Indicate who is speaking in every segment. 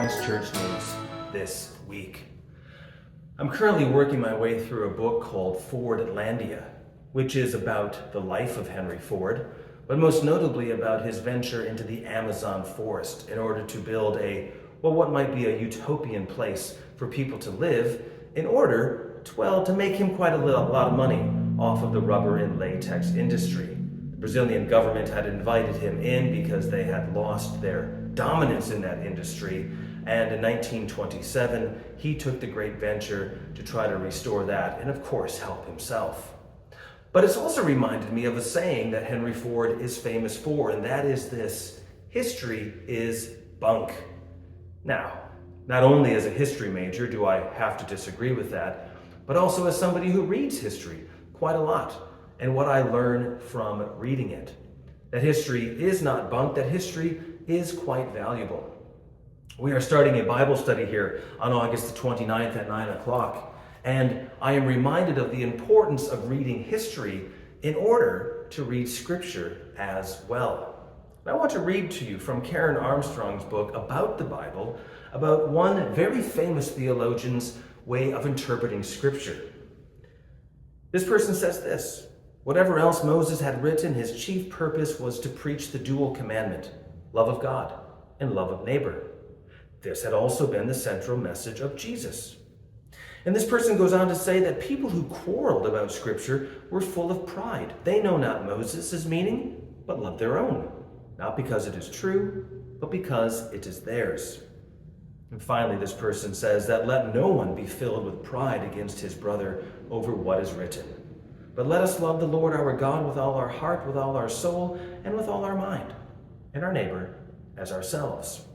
Speaker 1: Bryce Church News this week. I'm currently working my way through a book called Fordlandia, which is about the life of Henry Ford, but most notably about his venture into the Amazon forest in order to build what might be a utopian place for people to live in order to make him quite a lot of money off of the rubber and latex industry. The Brazilian government had invited him in because they had lost their dominance in that industry, and in 1927 he took the great venture to try to restore that and of course help himself. But it's also reminded me of a saying that Henry Ford is famous for, and that is this: history is bunk. Now, not only as a history major do I have to disagree with that, but also as somebody who reads history quite a lot, and what I learn from reading it. That history is not bunk, that history is quite valuable. We are starting a Bible study here on August the 29th at 9 o'clock, and I am reminded of the importance of reading history in order to read Scripture as well. I want to read to you from Karen Armstrong's book about the Bible, about one very famous theologian's way of interpreting Scripture. This person says this: whatever else Moses had written, his chief purpose was to preach the dual commandment, love of God and love of neighbor. This had also been the central message of Jesus. And this person goes on to say that people who quarreled about Scripture were full of pride. They know not Moses' meaning, but love their own, not because it is true, but because it is theirs. And finally, this person says that let no one be filled with pride against his brother over what is written, but let us love the Lord our God with all our heart, with all our soul, and with all our mind, and our neighbor as ourselves.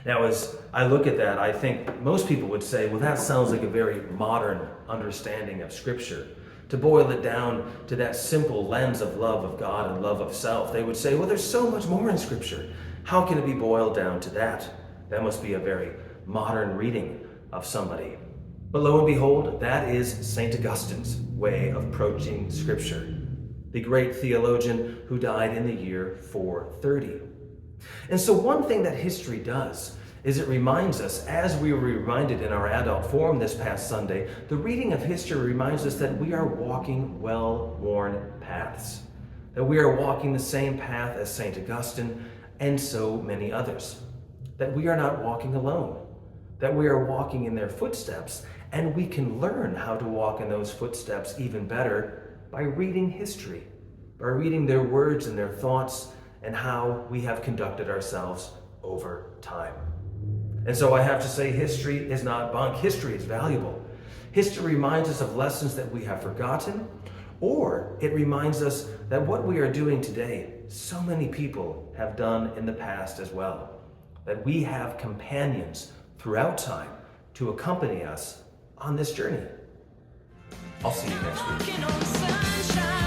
Speaker 1: Now, as I look at that, I think most people would say, well, that sounds like a very modern understanding of Scripture. To boil it down to that simple lens of love of God and love of self, they would say, well, there's so much more in Scripture. How can it be boiled down to that? That must be a very modern reading of somebody. But lo and behold, that is St. Augustine's way of approaching Scripture, the great theologian who died in the year 430. And so one thing that history does is it reminds us, as we were reminded in our adult forum this past Sunday, the reading of history reminds us that we are walking well-worn paths, that we are walking the same path as St. Augustine and so many others, that we are not walking alone, that we are walking in their footsteps, and we can learn how to walk in those footsteps even better by reading history, by reading their words and their thoughts and how we have conducted ourselves over time. And so I have to say, history is not bunk. History is valuable. History reminds us of lessons that we have forgotten, or it reminds us that what we are doing today, so many people have done in the past as well, that we have companions throughout time to accompany us on this journey. I'll see you next week.